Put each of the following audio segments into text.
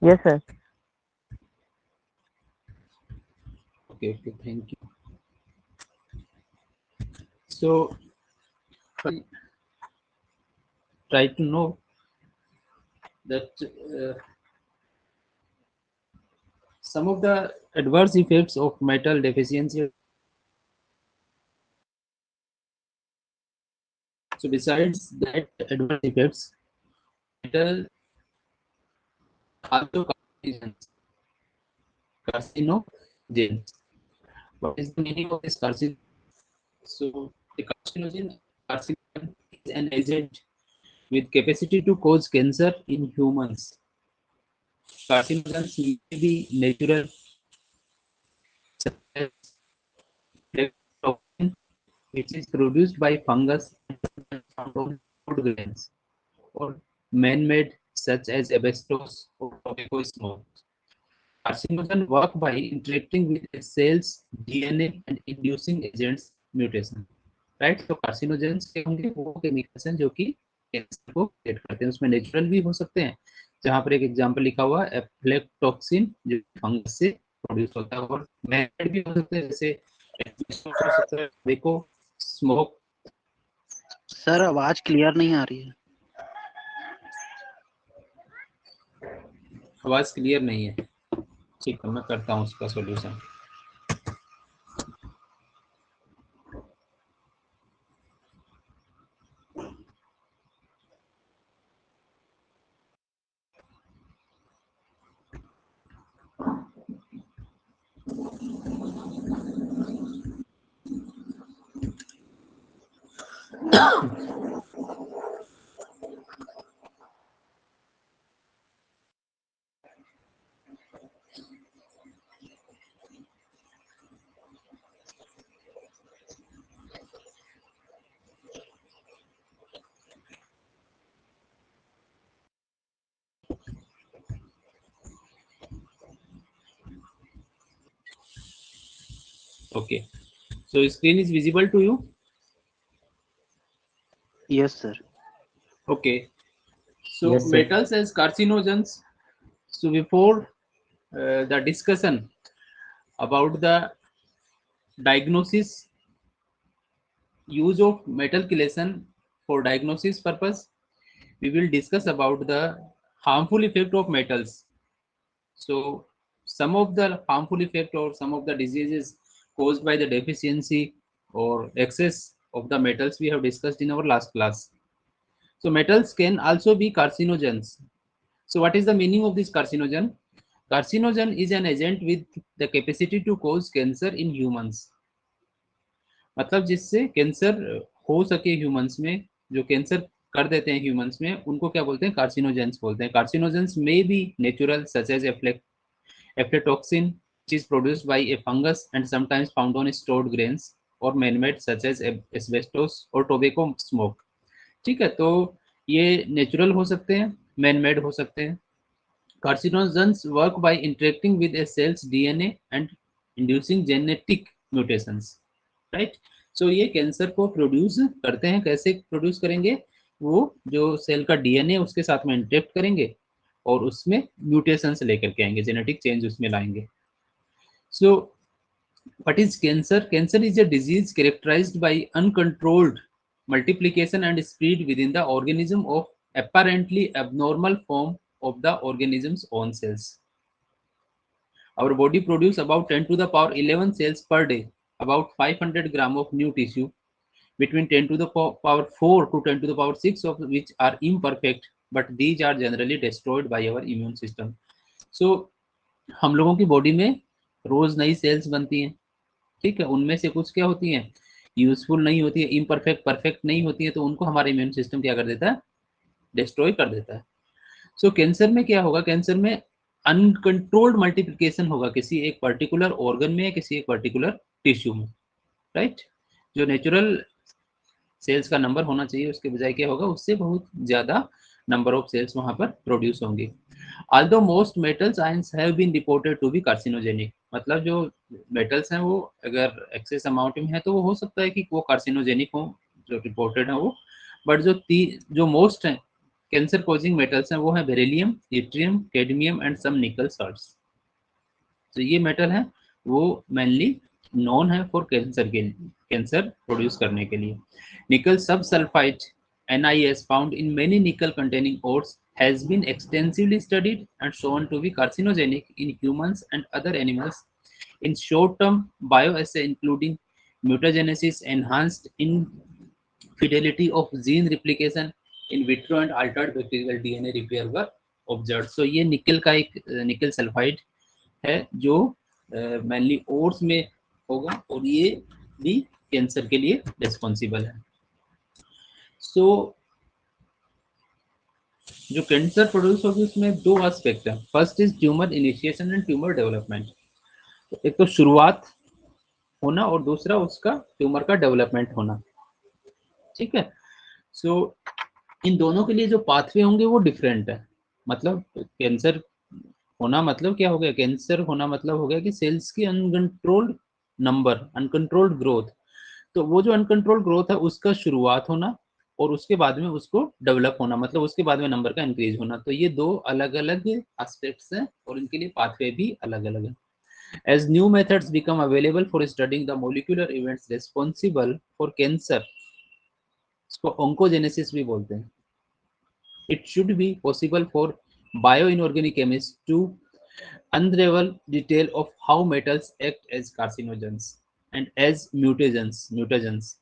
Yes, sir. Okay, okay, thank you. So try to know that some of the adverse effects of metal deficiency. So besides that adverse effects, metal also carcinogens. What is the meaning of this carcinogen? So the carcinogen is an agent with capacity to cause cancer in humans. Carcinogens may be natural, such as toxin, which is produced by fungus and found on food grains, or man-made, such as asbestos or tobacco smoke. Carcinogens work by interacting with a cell's DNA and inducing agents mutation. Right, तो carcinogens के होंगे वो chemicals हैं जो कि cancer को create करते हैं। उसमें नेचुरल भी हो सकते हैं, जहां पर एक एग्जांपल लिखा हुआ है एफ्लेटॉक्सिन, जो फंगस से प्रोड्यूस होता है, और मैन भी हो सकते हैं, जैसे हो सकता है देखो स्मोक। सर आवाज क्लियर नहीं आ रही है। आवाज क्लियर नहीं है, ठीक है, मैं करता हूँ उसका solution. Okay, so screen is visible to you? Yes sir. Okay, so Yes, sir. metals as carcinogens. So before the discussion about the diagnosis, use of metal chelation for diagnosis purpose, we will discuss about the harmful effect of metals. So some of the harmful effect or some of the diseases caused by the deficiency or excess of the metals we have discussed in our last class. So metals can also be carcinogens. So what is the meaning of this carcinogen? Carcinogen is an agent with the capacity to cause cancer in humans. मतलब जिससे cancer हो सके humans में, जो cancer कर देते हैं humans में, उनको क्या बोलते हैं? कार्सिनोजेंस बोलते हैं। कार्सिनोजेंस में be natural, such as aflatoxin, which is produced by a fungus and sometimes found on stored grains, or man-made such as asbestos or tobacco smoke. ठीक है, तो ये नेचुरल हो सकते हैं, मैन मेड हो सकते हैं। Carcinogens work by interacting with a cell's DNA and inducing genetic mutations, right? So ये कैंसर को प्रोड्यूस करते हैं। कैसे प्रोड्यूस करेंगे? वो जो सेल का डीएनए उसके साथ में इंटरेक्ट करेंगे और उसमें म्यूटेशंस लेकर के आएंगे, जेनेटिक चेंज उसमें लाएंगे। So what is cancer? Cancer is a disease characterized by uncontrolled multiplication and spread within the organism of apparently abnormal form of the organism's own cells. Our body produces about 10 to the power 11 cells per day, about 500 gram of new tissue, between 10 to the power 4 to 10 to the power 6 of which are imperfect, but these are generally destroyed by our immune system. So हम लोगों की body में रोज नई sales बनती हैं, ठीक है, उनमें से कुछ क्या होती हैं? यूजफुल नहीं होती है, इम्परफेक्ट, परफेक्ट नहीं होती है, तो उनको हमारा इम्यून सिस्टम क्या कर देता है? डिस्ट्रॉय कर देता है। सो कैंसर में क्या होगा? कैंसर में अनकंट्रोल्ड मल्टीप्लिकेशन होगा किसी एक पर्टिकुलर ऑर्गन में या किसी एक पर्टिकुलर टिश्यू में, राइट? जो नेचुरल सेल्स का नंबर होना चाहिए उसके बजाय क्या होगा? उससे बहुत ज्यादा नंबर ऑफ सेल्स वहां पर प्रोड्यूस होंगे। Although most metals ions have been reported to be carcinogenic, मतलब जो मेटल्स हैं वो अगर एक्सेस अमाउंट में है तो वो हो सकता है कि वो कार्सिनोजेनिक हो, जो रिपोर्टेड है वो, बट जो मोस्ट है कैंसर कॉजिंग मेटल्स हैं वो है beryllium, yttrium, cadmium and some nickel salts. तो ये मेटल है वो मेनली नॉन है फॉर कैंसर प्रोड्यूस करने के लिए। Nickel subsulphide NiS found in many nickel containing ores has been extensively studied and shown to be carcinogenic in humans and other animals in short term bioassay including mutagenesis, enhanced infidelity of gene replication in vitro and altered bacterial DNA repair were observed। So ये निकल का एक निकल sulphide है जो mainly ores में होगा और ये भी कैंसर के लिए रिस्पॉन्सिबल है। सो जो कैंसर प्रोड्यूस होगी उसमें दो एस्पेक्ट है, first is tumour initiation and tumour development. तो एक तो शुरुआत होना और दूसरा उसका ट्यूमर का डेवलपमेंट होना, ठीक है। सो इन दोनों के लिए जो पाथवे होंगे वो डिफरेंट है। मतलब कैंसर होना मतलब क्या हो गया, कैंसर होना मतलब हो गया कि सेल्स की अनकंट्रोल्ड नंबर, अनकंट्रोल्ड ग्रोथ। तो वो जो अनकंट्रोल्ड ग्रोथ है उसका शुरुआत होना और उसके बाद में उसको डेवलप होना, मतलब उसके बाद में नंबर का इंक्रीज होना। तो ये दो अलग अलग एस्पेक्ट्स हैं और इनके लिए पाथवे भी अलग अलग है। As new methods become available for studying the molecular events responsible for cancer, इसको oncogenesis भी बोलते हैं, it should be possible for bioinorganic chemists to unravel detail of how metals act as carcinogens and as mutagens.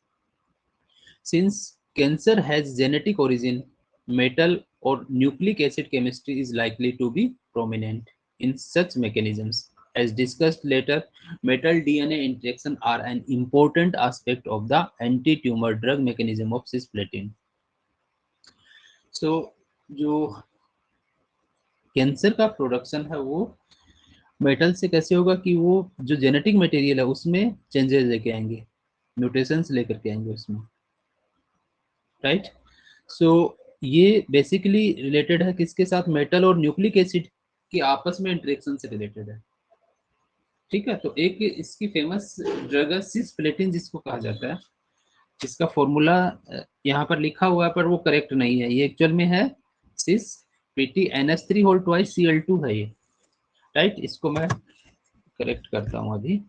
Since cancer has genetic origin, metal or nucleic acid chemistry is likely to be prominent in such mechanisms. As discussed later, metal DNA interaction are an important aspect of the anti-tumor drug mechanism of cisplatin. So, जो cancer का production है वो metal से कैसे होगा कि वो जो जेनेटिक मटेरियल है उसमें चेंजेस लेके आएंगे, म्यूटेशंस लेकर के आएंगे उसमें, राइट। सो ये बेसिकली रिलेटेड है किसके साथ, मेटल और न्यूक्लिक एसिड के आपस में इंटरेक्शन से रिलेटेड है, ठीक है। तो एक इसकी फेमस ड्रग है सिस्प्लेटिन जिसको कहा जाता है, इसका फॉर्मूला यहाँ पर लिखा हुआ है पर वो करेक्ट नहीं है, ये एक्चुअल में है सिस PTNS3 होल ट्वाइस Cl2 है ये, राइट। इसको मैं करेक्ट करता हूँ अभी।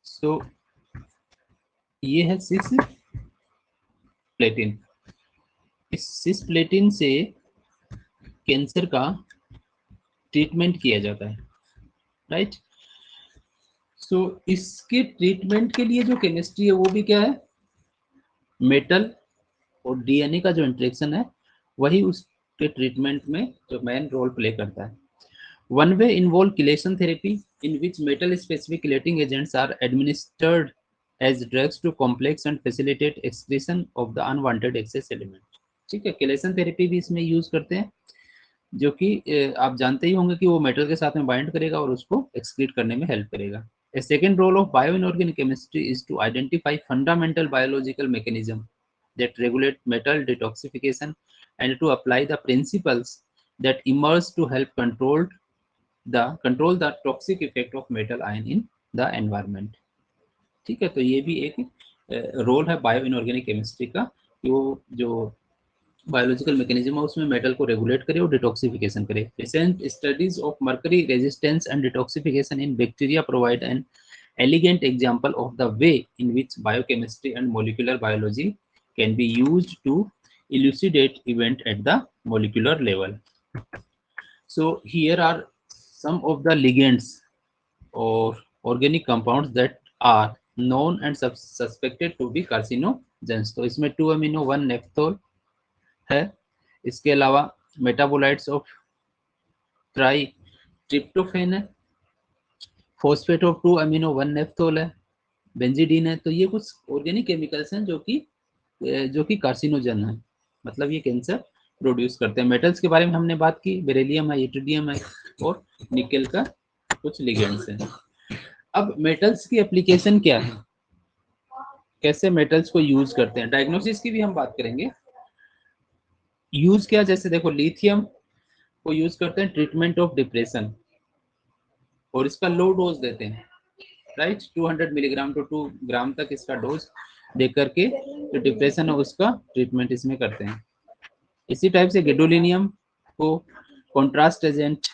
सो ये है सिस प्लेटिन। इस सिस प्लेटिन से कैंसर का ट्रीटमेंट किया जाता है, राइट। सो इसके ट्रीटमेंट के लिए जो केमिस्ट्री है वो भी क्या है, मेटल और DNA का जो इंटरेक्शन है वही उसके ट्रीटमेंट में जो मेन रोल प्ले करता है। One way involve chelation therapy in which metal specific chelating agents are administered as drugs to complex and facilitate excretion of the unwanted excess element, ठीक है। केलेशन थेरेपी भी इसमें use करते हैं जो कि आप जानते ही होंगे कि वो मेटल के साथ में बाइंड करेगा और उसको एक्सक्रीट करने में हेल्प करेगा। A second role of bioinorganic chemistry is to identify fundamental biological mechanism that regulate metal detoxification and to apply the principles that emerge to help control the toxic effect of metal ion in the environment, ठीक है। तो ये भी एक role है bio inorganic chemistry का कि वो जो बायोलॉजिकल मैकेनिज्म है उसमें मेटल को रेगुलेट करे और डिटॉक्सिफिकेशन करे। Recent studies of mercury resistance and detoxification in bacteria provide an elegant example of the way in which biochemistry and molecular biology can be used to elucidate event at the molecular level. So here are some of the ligands or organic compounds that are known and suspected to be carcinogens। तो इसमें 2-amino 1-nephthol है, इसके अलावा metabolites of ट्राइट्रिप्टोफेन है, phosphate of 2-amino 1-nephthol है, benzidine है। तो ये कुछ ऑर्गेनिक केमिकल्स हैं जो कि कार्सिनोजन है, मतलब ये कैंसर प्रोड्यूस करते हैं। मेटल्स के बारे में हमने बात की, बेरिलियम है, इट्रिडियम है और निकल का कुछ लिगेंड्स हैं। अब मेटल्स की एप्लीकेशन क्या है, कैसे मेटल्स को यूज करते हैं, डायग्नोसिस की भी हम बात करेंगे। यूज क्या, जैसे देखो लिथियम को यूज करते हैं ट्रीटमेंट ऑफ डिप्रेशन, और इसका लो डोज देते हैं, राइट, 200 मिलीग्राम टू 2 ग्राम तक इसका डोज दे करके जो डिप्रेशन है उसका ट्रीटमेंट इसमें करते हैं। इसी टाइप से गेडोलिनियम को कॉन्ट्रास्ट एजेंट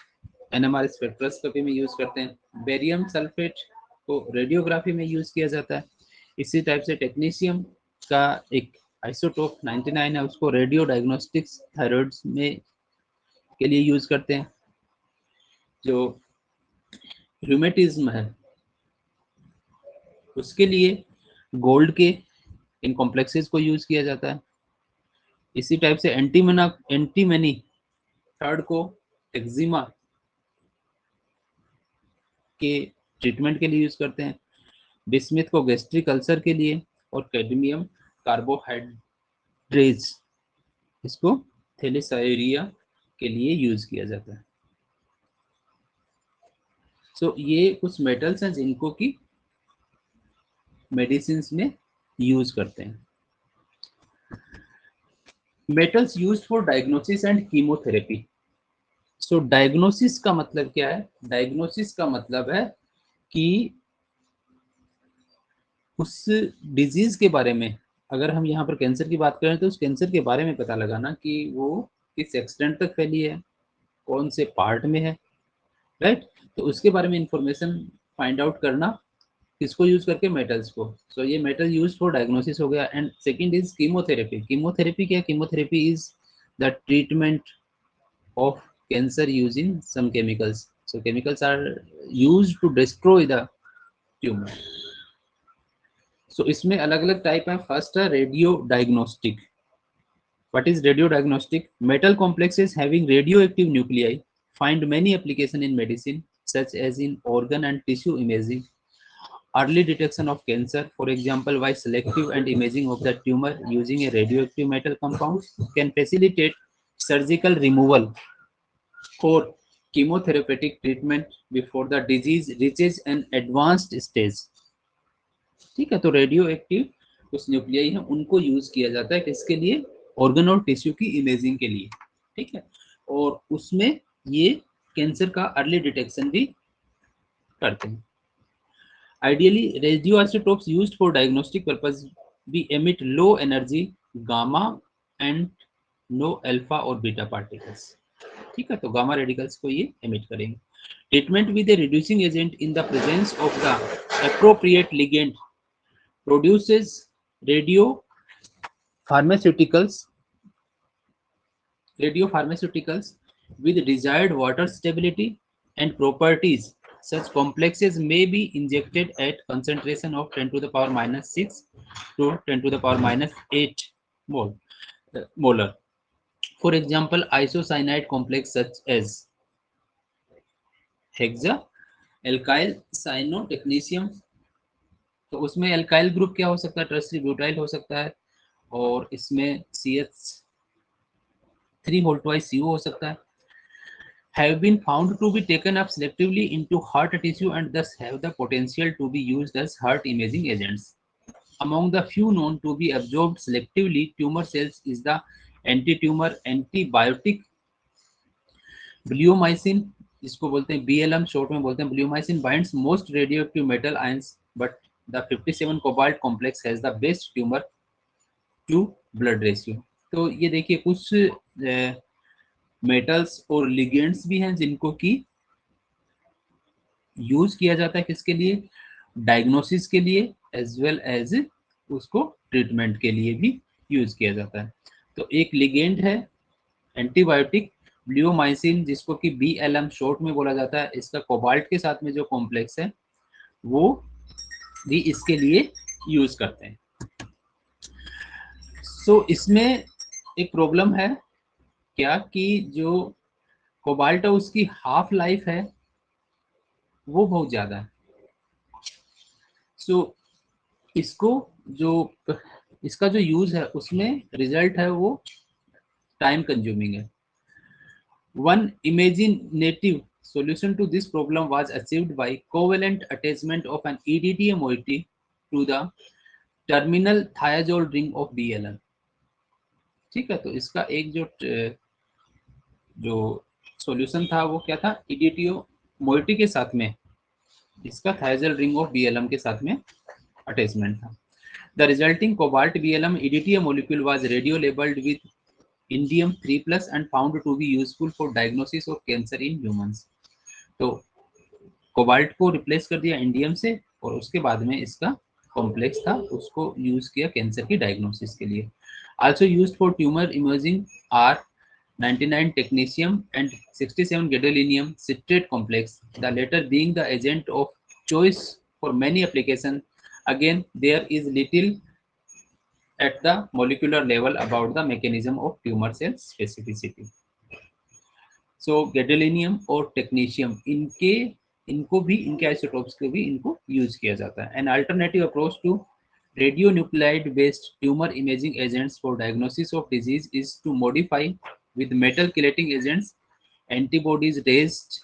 एनएमआर स्पेक्ट्रोस्कोपी में यूज करते हैं। बेरियम सल्फेट को रेडियोग्राफी में यूज किया जाता है। इसी टाइप से टेक्नीशियम का एक आइसोटोप 99 है, उसको रेडियो डायग्नोस्टिक्स थायराइड में के लिए यूज करते हैं। जो रूमेटिज्म है उसके लिए गोल्ड के इन कॉम्प्लेक्सेस को यूज किया जाता है। इसी टाइप से एंटीमनी थर्ड को एक्जिमा के ट्रीटमेंट के लिए यूज करते हैं। बिस्मिथ को गैस्ट्रिक अल्सर के लिए, और कैडमियम कार्बोहाइड्रेज इसको थैलेसायूरिया के लिए यूज किया जाता है। सो ये कुछ मेटल्स हैं जिनको की मेडिसिन में यूज करते हैं। Metals used for diagnosis and chemotherapy. So diagnosis का मतलब क्या है? डायग्नोसिस का मतलब है कि उस डिजीज के बारे में, अगर हम यहाँ पर कैंसर की बात करें तो उस कैंसर के बारे में पता लगाना कि वो किस एक्सटेंट तक फैली है, कौन से पार्ट में है, राइट। तो उसके बारे में इंफॉर्मेशन फाइंड आउट करना, किसको यूज करके? मेटल्स को। सो ये मेटल यूज फॉर डायग्नोसिस हो गया। And second is chemotherapy. Chemotherapy क्या? Chemotherapy is the treatment of cancer using some chemicals. So chemicals are used to destroy the tumor. So इसमें अलग अलग टाइप है। फर्स्ट है radio diagnostic. What is radio diagnostic? Metal complexes having radioactive nuclei find many application in medicine, such as in organ and tissue imaging, early detection of cancer, for example, by selective and imaging of the tumor using a radioactive metal compound, can facilitate surgical removal or chemotherapeutic treatment before the disease reaches an advanced stage। ठीक है, तो radio active कुछ nuclei है, उनको use किया जाता है किसके लिए? ऑर्गन और टिश्यू की इमेजिंग के लिए। ठीक है, और उसमें ये कैंसर का अर्ली डिटेक्शन भी करते हैं। Ideally radioisotopes used for diagnostic purpose भी emit low energy gamma and no alpha और बीटा पार्टिकल्स। ठीक है, तो गामा रेडिकल्स को ये एमिट करेंगे। Treatment with a reducing agent in the presence of the appropriate ligand produces radiopharmaceuticals with desired water stability and properties. Such complexes may be injected at concentration of 10 to the power minus 6 to 10 to the power minus 8 molar. For example, isocyanide complex such as hexa alkyl cyanotechnetium. तो उसमें alkyl group क्या हो सकता है? Tertiary butyl हो सकता है, और इसमें CH3 होल ट्वाइस CO हो सकता है। Have been found to be taken up selectively into heart tissue and thus have the potential to be used as heart imaging agents. Among the few known to be absorbed selectively tumor cells is the anti-tumor antibiotic bleomycin, जिसको बोलते हैं BLM short में बोलते हैं। Bleomycin binds most radioactive metal ions but the 57 cobalt complex has the best tumour to blood ratio. तो ये देखिए कुछ मेटल्स और लिगेंड्स भी हैं जिनको की यूज किया जाता है किसके लिए? डायग्नोसिस के लिए, एज वेल एज उसको ट्रीटमेंट के लिए भी यूज किया जाता है। तो एक लिगेंड है एंटीबायोटिक ब्लियोमाइसिन, जिसको कि BLM शॉर्ट में बोला जाता है। इसका कोबाल्ट के साथ में जो कॉम्प्लेक्स है वो भी इसके लिए यूज करते हैं। सो इसमें एक प्रॉब्लम है क्या कि जो कोबाल्ट है उसकी हाफ लाइफ है वो बहुत ज्यादा है। सो इसको जो इसका जो यूज है उसमें रिजल्ट है वो टाइम कंज्यूमिंग है। One imaginative solution to this problem was achieved by covalent attachment of an EDTA moiety to the terminal thiazole ring of BLN। ठीक है, तो इसका एक जो सॉल्यूशन था वो क्या था? EDTA मोइटी के साथ में इसका थायजल रिंग ऑफ BLM के साथ में अटैचमेंट था। The resulting cobalt BLM EDTA molecule was radio labeled with indium 3+ and found to be useful for diagnosis of cancer in humans। तो कोबाल्ट को रिप्लेस कर दिया इंडियम से और उसके बाद में इसका कॉम्प्लेक्स था, उसको यूज किया कैंसर की डायग्नोसिस के लिए। Also used for tumour imaging are 99 technetium and 67 gadolinium citrate complex, the latter being the agent of choice for many applications. Again, there is little at the molecular level about the mechanism of tumor cell specificity. So gadolinium और technetium इनको भी इनके isotopes को भी इनको use किया जाता है। An alternative approach to radionuclide based tumor imaging agents for diagnosis of disease is to modify with metal chelating agents antibodies raised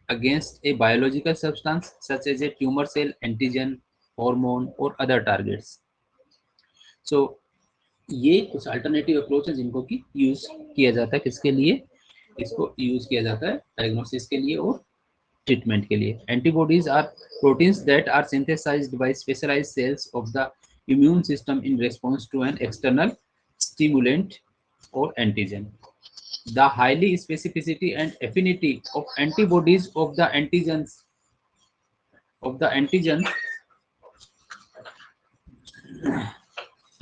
against a biological substance such as a tumor cell antigen, hormone or other targets. So ये कुछ alternative approach है जिनको कि use किया जाता है, किसके लिए? इसको यूज किया जाता है डायग्नोसिस के लिए और ट्रीटमेंट के लिए। Antibodies are proteins that are synthesised by specialised cells of the immune system in response to an external stimulant और antigen. The highly specificity and affinity of antibodies of the antigens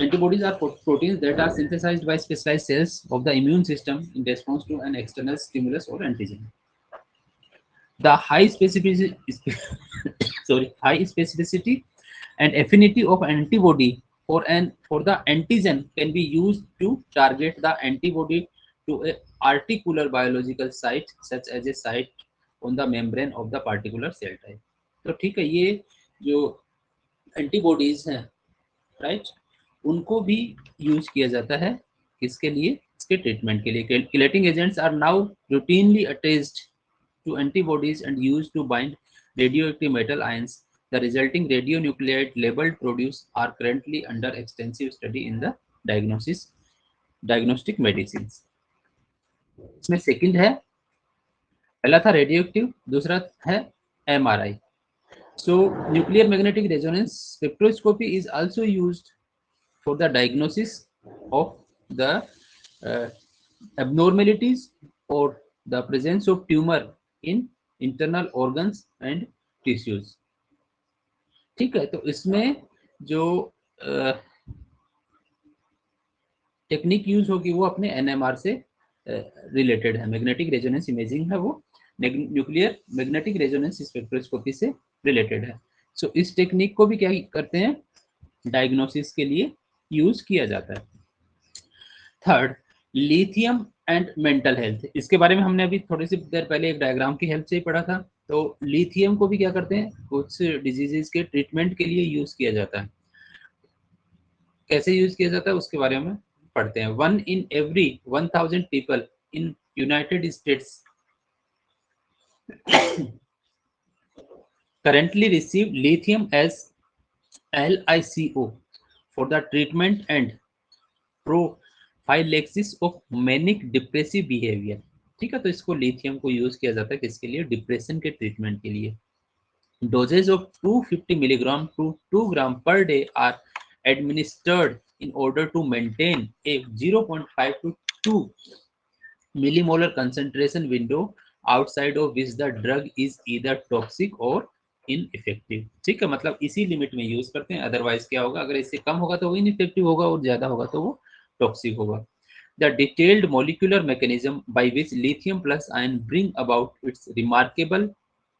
antibodies are proteins that are synthesized by specialized cells of the immune system in response to an external stimulus or antigen. The high specificity and affinity of antibody for the antigen can be used to target the antibody to a articular biological site such as a site on the membrane of the particular cell type. तो ठीक है, ये जो antibodies हैं right, उनको भी use किया जाता है किसके लिए? इसके ट्रीटमेंट के लिए। Chelating agents are now routinely attached to antibodies and used to bind radioactive metal ions. The resulting radionuclide labeled produce are currently under extensive study in the diagnostic medicines. इसमें second है, पहला था radioactive, दूसरा है MRI. So nuclear magnetic resonance spectroscopy is also used for the diagnosis of the abnormalities or the presence of tumor in internal organs and tissues. ठीक है, तो इसमें जो टेक्निक यूज होगी वो अपने NMR से रिलेटेड है। मैग्नेटिक रेजोनेंस इमेजिंग है वो न्यूक्लियर मैग्नेटिक रेजोनेंस स्पेक्ट्रोस्कोपी से रिलेटेड है। सो इस टेक्निक को भी क्या करते हैं? डायग्नोसिस के लिए यूज किया जाता है। Third, lithium and mental health. इसके बारे में हमने अभी थोड़ी सी देर पहले एक डायग्राम की हेल्प से ही पढ़ा था। तो लिथियम को भी क्या करते हैं? कुछ डिजीजेस के ट्रीटमेंट के लिए यूज किया जाता है। कैसे यूज किया जाता है उसके बारे में पढ़ते हैं। 1 in every 1000 people in United States currently receive lithium as LiCO for the treatment and prophylaxis of manic depressive behavior। ठीक है, तो इसको लिथियम को यूज किया जाता है किसके लिए? डिप्रेशन के ट्रीटमेंट के लिए। Doses of 250 milligram to 2 gram per day are administered in order to maintain a 0.5 to 2 millimolar concentration window outside of which the drug is either toxic or ineffective। ठीक है, मतलब इसी लिमिट में use करते हैं, otherwise क्या होगा? अगर इससे कम होगा तो वो इनइफेक्टिव होगा और ज्यादा होगा तो वो टॉक्सिक होगा। The detailed molecular mechanism by which lithium plus ion bring about its remarkable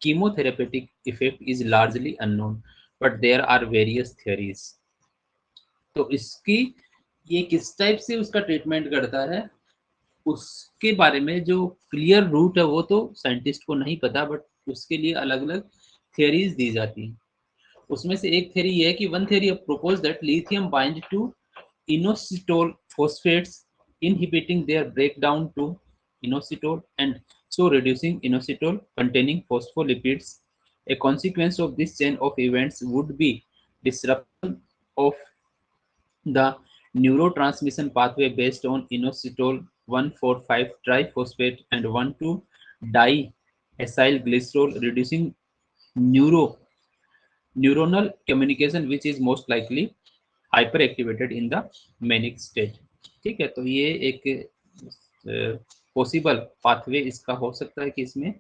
chemotherapeutic effect is largely unknown, but there are various theories। तो इसकी ये किस टाइप से उसका ट्रीटमेंट करता है उसके बारे में जो क्लियर रूट है वो तो साइंटिस्ट को नहीं पता, बट उसके लिए अलग अलग थियरीज दी जाती हैं। उसमें से एक थियरी ये है कि one theory propose that lithium bind to inositol phosphates inhibiting their breakdown to inositol and so reducing inositol containing phospholipids। A consequence of this chain of events would be disruption of the neurotransmission pathway based on inositol 1,4,5 triphosphate and 1,2 diacylglycerol, reducing neuronal communication which is most likely hyper activated in the manic state. ठीक है, तो ये एक possible pathway इसका हो सकता है कि इसमें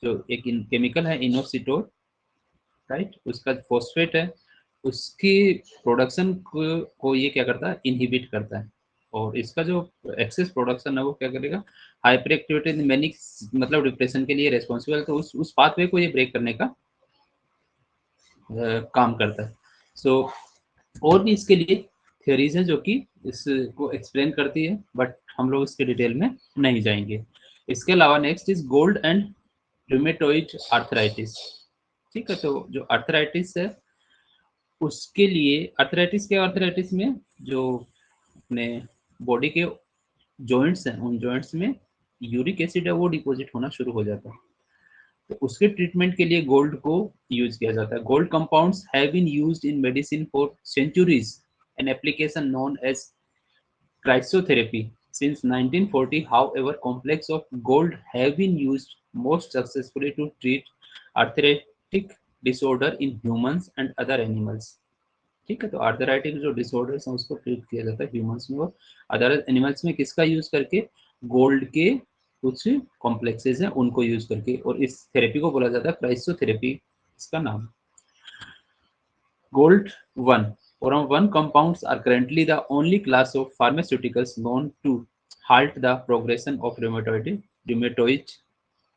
जो एक केमिकल है इनोसिटोर, राइट, उसका फॉस्फेट है, उसकी प्रोडक्शन को ये क्या करता है, इनहिबिट करता है, और इसका जो एक्सेस प्रोडक्शन है वो क्या करेगा, हाइपर एक्टिवेटेड मैनिक मतलब डिप्रेशन के लिए रेस्पॉन्सिबल है, तो उस पाथवे को ये ब्रेक करने का काम करता है। सो और भी इसके लिए थ्योरीज हैं जो कि इसको एक्सप्लेन करती है, बट हम लोग इसके डिटेल में नहीं जाएंगे। इसके अलावा next is gold and rheumatoid arthritis. ठीक है, तो जो आर्थराइटिस है उसके लिए, आर्थराइटिस के आर्थराइटिस में जो अपने बॉडी के जॉइंट्स हैं उन जॉइंट्स में यूरिक एसिड है वो डिपॉजिट होना शुरू हो जाता है, तो उसके ट्रीटमेंट के लिए गोल्ड को यूज किया जाता है। Gold compounds have been used in medicine for centuries, an application known as cryotherapy since 1940. However, complex of gold have been used most successfully to treat arthritic disorder in humans and other animals. ठीक है, तो arthritic जो disorders हैं उसको treat किया जाता है humans में और अदर एनिमल्स में, किसका यूज करके, गोल्ड के कुछ कॉम्प्लेक्सेस हैं उनको यूज करके, और इस थेरेपी को बोला जाता है क्राइसोथेरेपी, इसका नाम। Gold 1 Oram 1 compounds are currently the only class of pharmaceuticals known to halt the progression of rheumatoid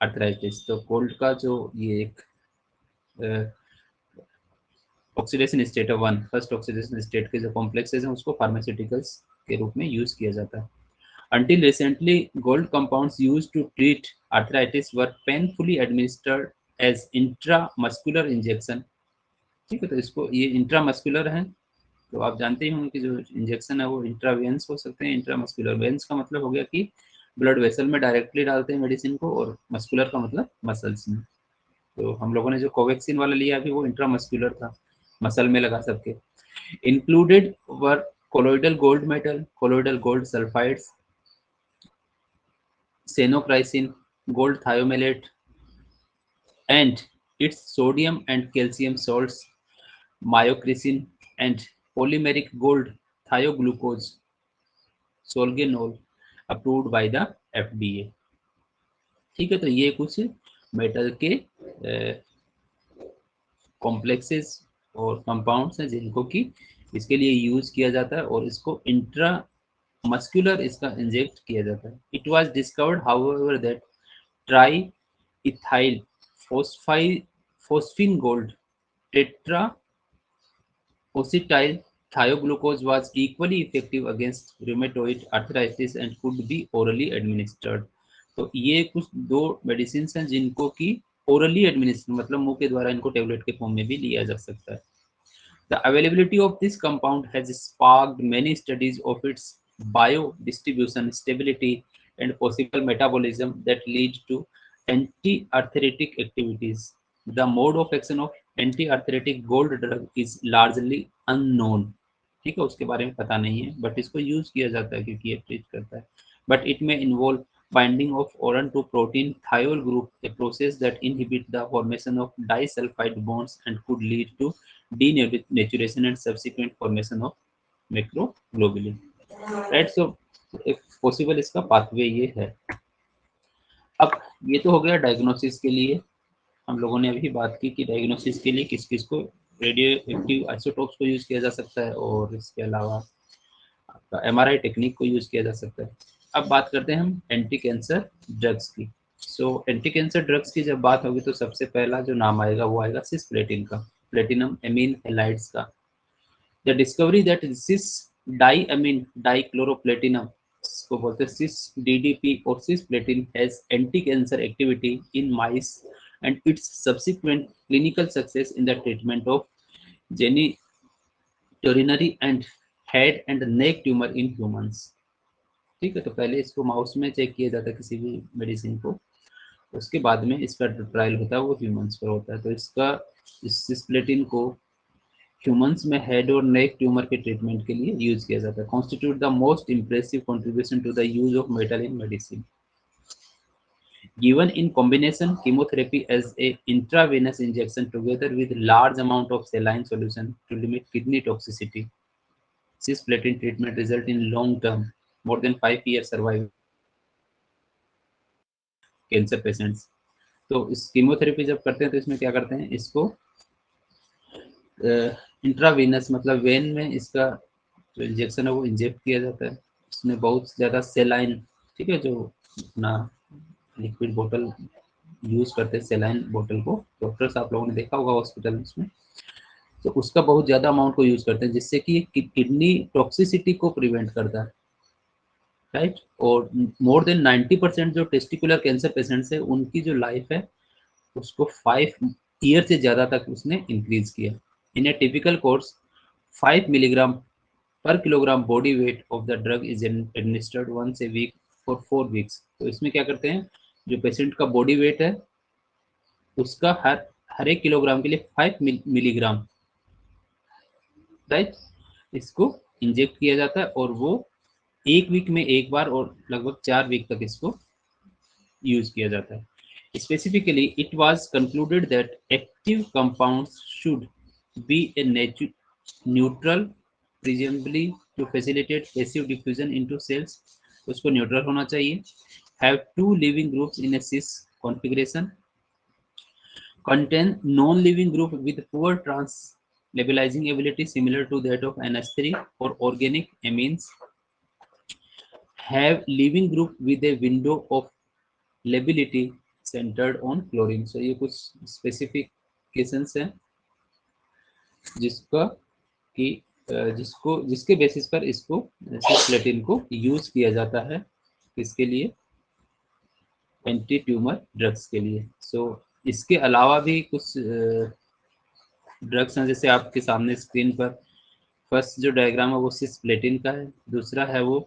arthritis। तो गोल्ड का जो ये एक ऑक्सीडेशन स्टेट है वन, फर्स्ट ऑक्सीडेशन स्टेट के जो कॉम्प्लेक्सेस हैं उसको फार्मास्यूटिकल्स के रूप में यूज किया जाता है। Until recently, gold compounds used to treat arthritis were painfully administered as intramuscular injection। ठीक है, तो इसको ये इंट्रामस्कुलर है, तो आप जानते ही होंगे कि जो इंजेक्शन है वो इंट्रावेंस हो सकते हैं, इंट्रामस्कुलर। वेंस का मतलब हो गया कि ब्लड वेसल में डायरेक्टली डालते हैं मेडिसिन को, और मस्कुलर का मतलब मसल्स में। तो हम लोगों ने जो कोवैक्सीन वाला लिया अभी वो इंट्रामस्कुलर था, मसल में लगा सबके। Included were colloidal gold metal, colloidal gold sulphides, sanocrysin, gold thiomalate and its sodium and calcium salts, myocresin and polymeric gold thioglucose, solgenol, approved by the FDA। ठीक है, तो ये कुछ मेटल के कॉम्प्लेक्सेस और कंपाउंड्स हैं जिनको कि इसके लिए यूज किया जाता है, और इसको इंट्रा मस्कुलर इसका इंजेक्ट किया जाता है। It was discovered however that triethyl phosphine gold tetra Acetyl thioglucose was equally effective against rheumatoid arthritis and could be orally administered। तो ये कुछ दो मेडिसिन हैं जिनको कि ओरली एडमिनिस्टर मतलब मुंह के द्वारा इनको टेबलेट के फॉर्म में भी लिया जा सकता है। The availability of this compound has sparked many studies of its biodistribution, stability, and possible metabolism that lead to anti-arthritic activities. The mode of action of anti-arthritic gold drug is largely unknown। ठीक है, उसके बारे में पता नहीं है, but इसको use किया जाता है क्योंकि ये ट्रीट करता है। बट इट में involve binding of oran to protein thiol group, a process that inhibit the formation of disulfide bonds and could lead to denaturation and subsequent formation of macroglobulin। Right, so एक possible इसका pathway ये है। अब ये तो हो गया diagnosis के लिए। हम लोगों ने अभी बात की कि डायग्नोसिस के लिए किस किस को रेडियो एक्टिव आइसोटोप्स को यूज किया जा सकता है, और इसके अलावा आपका एमआरआई टेक्निक को यूज किया जा सकता है। अब बात करते हैं हम एंटी कैंसर ड्रग्स की। सो एंटी कैंसर ड्रग्स की जब बात होगी तो सबसे पहला जो नाम आएगा वो आएगा सिस्प्लेटिन का, प्लेटिनम एमीन हैलाइड्स का। द डिस्कवरी दैट सिस डाईअमीन डाइक्लोरोप्लेटिनम को बोलते हैं सिस डीडीपी और cisplatin has anti cancer activity in mice and it's subsequent clinical success in the treatment of genitourinary and head and neck tumour in humans. ठीक है, तो पहले इसको माउस में चेक किया जाता है किसी भी मेडिसिन को, उसके बाद में इसका ट्रायल होता है वो ह्यूमंस पर होता है। तो इसका इस सिस्प्लेटिन को ह्यूमंस में हेड और नेक ट्यूमर के ट्रीटमेंट के लिए यूज किया जाता है। Constitute the most impressive contribution to the use of metal in medicine. given in combination chemotherapy as a intravenous injection together with large amount of saline solution to limit kidney toxicity. Cisplatin treatment result in long term more than 5 year survival cancer patients. तो इस chemotherapy जब करते हैं तो इसमें क्या करते हैं, इसको इंट्रावेनस मतलब वेन में इसका जो इंजेक्शन है वो इंजेक्ट किया जाता है। इसमें बहुत ज़्यादा सेलाइन, ठीक है, जो अपना लिक्विड बोतल यूज़ करते हैं सेलाइन बोतल को, डॉक्टर्स आप लोगों ने देखा होगा हॉस्पिटल में, तो उसका बहुत ज़्यादा अमाउंट को यूज़ करते हैं जिससे कि किडनी टॉक्सिसिटी को प्रिवेंट करता है, राइट। और मोर देन 90% जो टेस्टिकुलर कैंसर पेशेंट्स है उनकी जो लाइफ है उसको 5 ईयर से ज़्यादा तक उसने इंक्रीज किया। In a typical course 5 milligram पर kilogram body weight of the drug is administered once a week for 4 weeks. तो इसमें क्या करते हैं, जो पेशेंट का बॉडी वेट है उसका हर 1 किलोग्राम के लिए 5 मिलीग्राम, राइट, इसको इंजेक्ट किया जाता है और वो 1 वीक में एक बार और लगभग 4 वीक तक इसको यूज किया जाता है। Specifically, it was concluded that active compounds should be a neutral, presumably to facilitate passive diffusion into cells. उसको न्यूट्रल होना चाहिए। Have two living groups in a cis configuration. Contain non-living group with poor translabelizing ability similar to that of NH3 or organic amines. Have living group with a window of lability centred on chlorine. So ये कुछ specifications हैं जिसका कि जिसके basis पर इसको cisplatin को use किया जाता है, किसके लिए, एंटी ट्यूमर ड्रग्स के लिए। सो इसके अलावा भी कुछ ड्रग्स हैं, जैसे आपके सामने स्क्रीन पर फर्स्ट जो डायग्राम है वो सिस्प्लेटिन का है, दूसरा है वो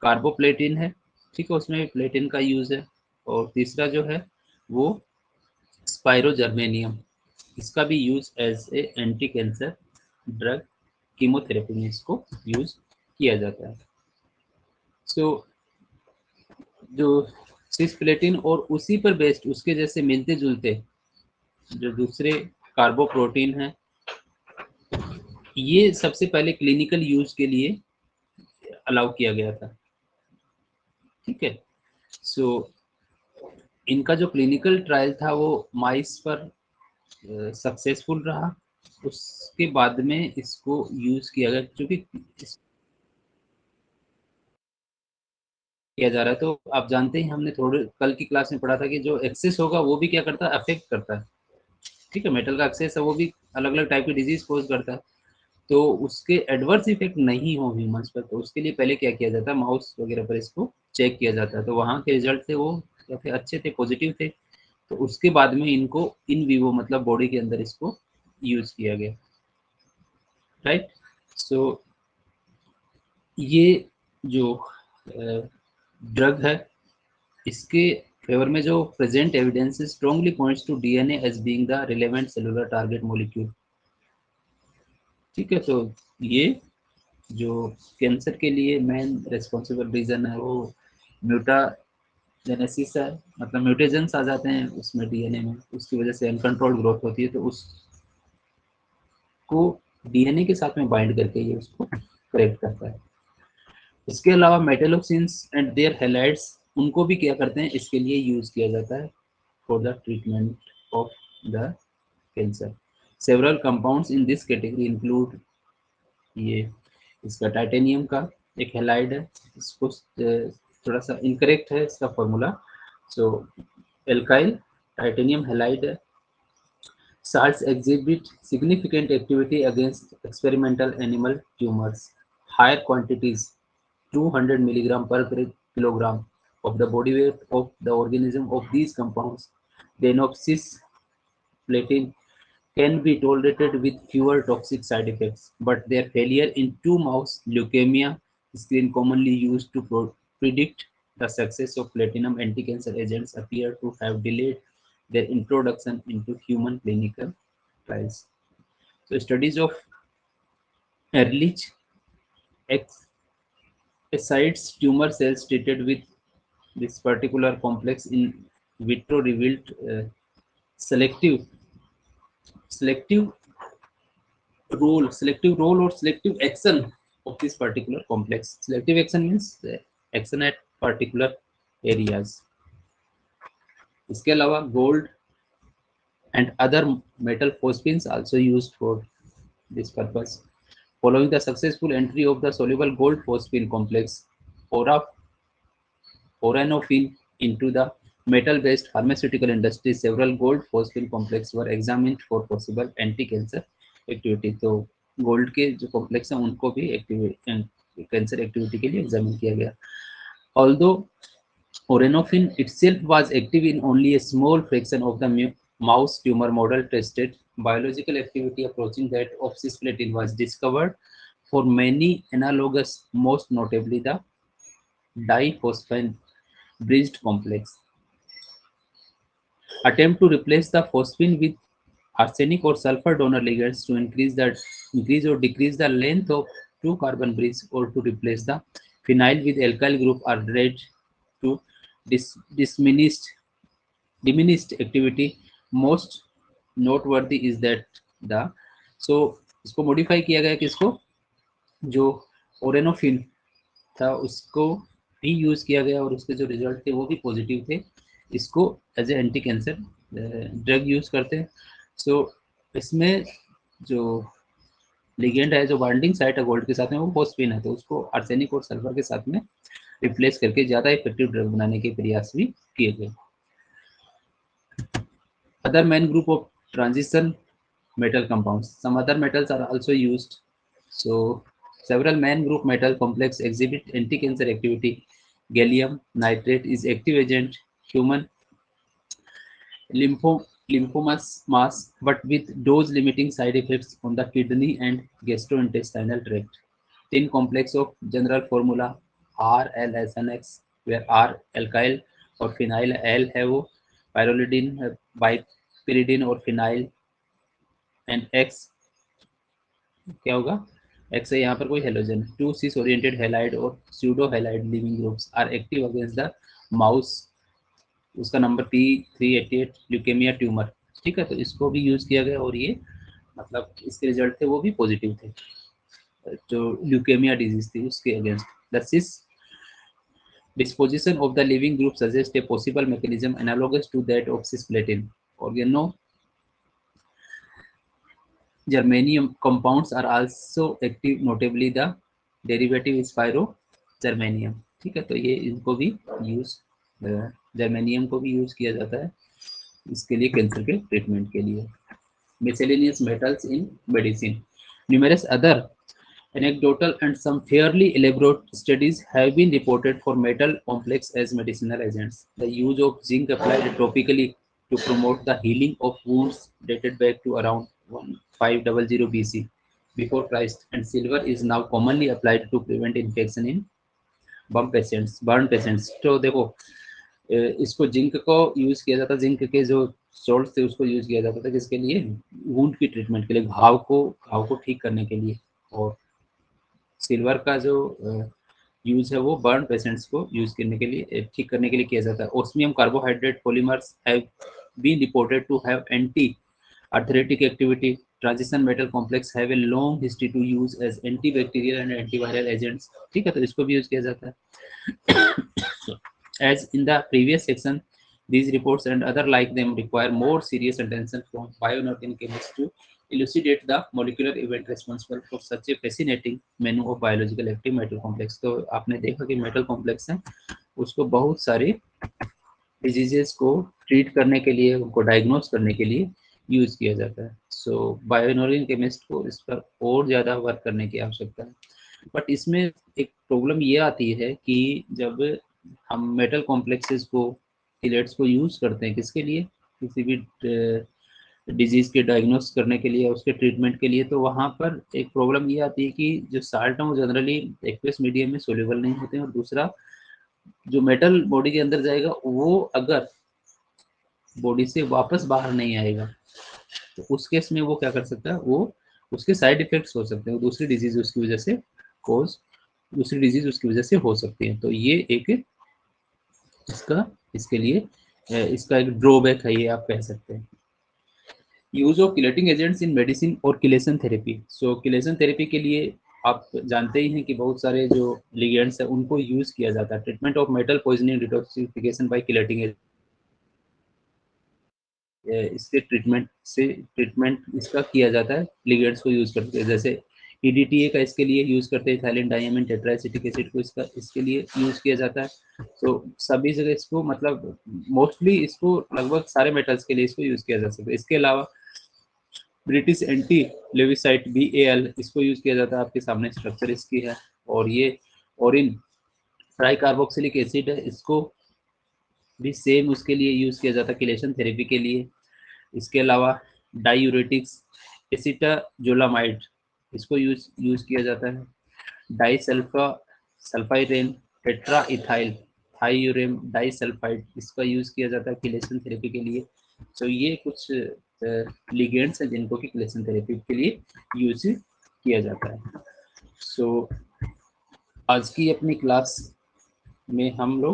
कार्बोप्लेटिन है, ठीक है, उसमें भी प्लेटिन का यूज है, और तीसरा जो है वो स्पाइरोजर्मेनियम, इसका भी use as a anti cancer drug chemotherapy में इसको यूज किया जाता है। सो जो सिस्प्लेटिन और उसी पर बेस्ड उसके जैसे मिलते जुलते जो दूसरे कार्बोप्रोटीन हैं, ये सबसे पहले क्लिनिकल यूज के लिए अलाउ किया गया था, ठीक है। सो इनका जो क्लिनिकल ट्रायल था वो माइस पर सक्सेसफुल रहा, उसके बाद में इसको यूज किया गया, क्योंकि किया जा रहा है। तो आप जानते हैं हमने थोड़े कल की क्लास में पढ़ा था कि जो एक्सेस होगा वो भी क्या करता है, अफेक्ट करता है, ठीक है, मेटल का एक्सेस है वो भी अलग अलग टाइप की डिजीज कोज करता है। तो उसके एडवर्स इफेक्ट नहीं हो ह्यूमंस पर, तो उसके लिए पहले क्या किया जाता है, माउस वगैरह पर इसको चेक किया जाता है, तो वहाँ के रिजल्ट थे वो क्या थे, अच्छे थे, पॉजिटिव थे। तो उसके बाद में इनको इन विवो मतलब बॉडी के अंदर इसको यूज किया गया, राइट। सो ये जो ड्रग है इसके फेवर में जो present evidence strongly points to DNA as being the relevant cellular target molecule, ठीक है। तो ये जो कैंसर के लिए मेन रिस्पॉन्सिबल रीजन है वो म्यूटाजेनेसिस है, मतलब म्यूटेशंस आ जाते हैं उसमें डीएनए में, उसकी वजह से अनकंट्रोल्ड ग्रोथ होती है, तो उसको डीएनए के साथ में बाइंड करके ये उसको करेक्ट करता है। इसके अलावा मेटलोक्सिन्स एंड देयर हैलाइड्स उनको भी क्या करते हैं, इसके लिए यूज किया जाता है for the treatment of the cancer. Several compounds in this category include, ये इसका टाइटेनियम का एक हैलाइड है, इसको थोड़ा सा इनकरेक्ट है इसका फॉर्मूला, सो एल्काइल टाइटेनियम हैलाइड है। Salts exhibit significant activity against experimental animal tumors. Higher quantities, 200 milligram per kilogram of the body weight of the organism of these compounds, than of cisplatin, can be tolerated with fewer toxic side effects, but their failure in two mouse leukemia screen commonly used to predict the success of platinum anti-cancer agents appear to have delayed their introduction into human clinical trials. So studies of Ehrlich excites tumor cells treated with this particular complex in vitro revealed selective selective role or selective action of this particular complex. Selective action means action at particular areas. इसके अलावा gold and other metal phosphines also used for this purpose. Following the successful entry of the soluble gold phosphine complex, Oranophine into the metal-based pharmaceutical industry, several gold phosphine complexes were examined for possible anti-cancer activity. तो gold के जो complex हैं उनको भी cancer activity के लिए examine किया गया. Although Oranophine itself was active in only a small fraction of the mouse tumor model tested, biological activity approaching that of cisplatin was discovered for many analogous, most notably the diphosphine bridged complex. Attempt to replace the phosphine with arsenic or sulfur donor ligands to increase or decrease the length of two carbon bridge, or to replace the phenyl with alkyl group are led to diminished activity. Most noteworthy is that the इसको modify किया गया किसको, जो ओरेनोफिन था उसको भी use किया गया और उसके जो रिजल्ट थे वो भी पॉजिटिव थे. इसको as a anti cancer drug use करते हैं. सो इसमें जो लिगेंड है, जो बाइंडिंग साइट है गोल्ड के साथ में, वो फोस्फिन है, तो उसको आर्सेनिक और सल्फर के साथ में रिप्लेस करके ज्यादा इफेक्टिव ड्रग बनाने के प्रयास भी किए गए. Other main group of transition metal compounds. Some other metals are also used. So several main group metal complex exhibit anti-cancer activity. Gallium nitrate is active agent, human lymphomas mass, but with dose limiting side effects on the kidney and gastrointestinal tract. Tin complex of general formula RLSNX, where R alkyl और phenyl L है वो pyrrolidine है, pyridine और phenyl and X क्या होगा, X है यहाँ पर कोई हेलोजन. 2 cis oriented halide और pseudo halide living groups are active against the mouse. उसका नंबर P388 ल्यूकेमिया ट्यूमर. ठीक है, तो इसको भी यूज किया गया और ये मतलब इसके रिजल्ट थे वो भी पॉजिटिव थे, जो ल्यूकेमिया डिजीज थी उसके against. The cis disposition of the living group suggests a possible mechanism analogous to that of cisplatin. Germanium compounds are also active, notably the derivative spirogermanium. ठीक है, तो ये इनको भी यूज जर्मेनियम को भी यूज किया जाता है इसके लिए, कैंसर के ट्रीटमेंट के लिए. Miscellaneous metals in medicine. Numerous other anecdotal and some fairly elaborate studies have been reported for metal complex as medicinal agents. The use of zinc applied topically to promote the healing of wounds dated back to around 1500 BC before Christ, and silver is now commonly applied to prevent infection in burn patients. तो देखो इसको zinc को use किया जाता, zinc के जो salt थे उसको यूज किया जाता था किसके लिए, वुंड की ट्रीटमेंट के लिए, घाव को ठीक करने के लिए. और सिल्वर का जो यूज है वो बर्न पेशेंट्स को यूज करने के लिए, ठीक करने के लिए किया जाता है. Osmium carbohydrate polymers have been reported to have anti arthritic activity. Transition metal complex have a long history to use as antibacterial and antiviral agents. ठीक है, तो इसको भी यूज किया जाता है. As in the previous section, these reports and other like them require more serious attention from bioinorganic chemists to elucidate the molecular event responsible for such a fascinating menu of biological active metal complex. तो आपने देखा कि metal complex है उसको बहुत सारे diseases को treat करने के लिए, उनको डायग्नोस करने के लिए यूज किया जाता है. सो बायोइनॉर्गेनिक केमिस्ट को इस पर और ज़्यादा वर्क करने की आवश्यकता है. बट इसमें एक प्रॉब्लम ये आती है कि जब हम मेटल कॉम्प्लेक्सेस को, इलेट्स को यूज करते हैं किसके लिए, किसी भी डिजीज के डायग्नोस करने के लिए, उसके ट्रीटमेंट के लिए, तो वहाँ पर एक प्रॉब्लम ये आती है कि जो साल्ट है वो जनरली एक्वेस मीडियम में सोल्यूबल नहीं होते हैं, और दूसरा जो मेटल बॉडी के अंदर जाएगा वो अगर बॉडी से वापस बाहर नहीं आएगा तो उस केस में वो क्या कर सकता है, वो उसके साइड इफेक्ट्स हो सकते हैं, दूसरी डिजीज उसकी वजह से दूसरी डिजीज उसकी वजह से हो सकती है. तो ये एक इसके लिए इसका एक ड्रॉबैक है, ये आप कह सकते हैं। Use of chelating agents in medicine और किलेशन थेरेपी। सो किलेशन थेरेपी के लिए आप जानते ही हैं कि बहुत सारे जो लिगेंड्स है उनको यूज किया जाता है। Treatment of metal poisoning detoxification by chelating, इसके ट्रीटमेंट इसका किया जाता है लिगेंड्स को यूज करके। जैसे EDTA का इसके लिए यूज करते हैं, इथाइलिन डायमीन टेट्राएसिटिक एसिड को इसके लिए यूज किया जाता है। तो सभी जगह इसको, मतलब मोस्टली इसको लगभग सारे मेटल्स के लिए इसको यूज किया जा सकता है। इसके अलावा ब्रिटिश एंटी लेविसाइट BAL, इसको यूज किया जाता है। आपके सामने स्ट्रक्चर इसकी है। और ये ओरिन ट्राई कार्बोक्सिलिक एसिड है, इसको भी सेम उसके लिए यूज किया जाता है किलेशन थेरेपी के लिए। इसके अलावा डायूरेटिक्स एसिटाजोलामाइड, इसको यूज किया जाता है। डाइसल्फा सल्फाइरेन टेट्रा इथाइल थाइयूरेम डाइसल्फाइड, इसका यूज किया जाता है किलेशन थेरेपी के लिए। तो ये कुछ लिगेंड्स हैं जिनको कि किलेशन थेरेपी के लिए यूज किया जाता है। सो आज की अपनी क्लास में हम लोग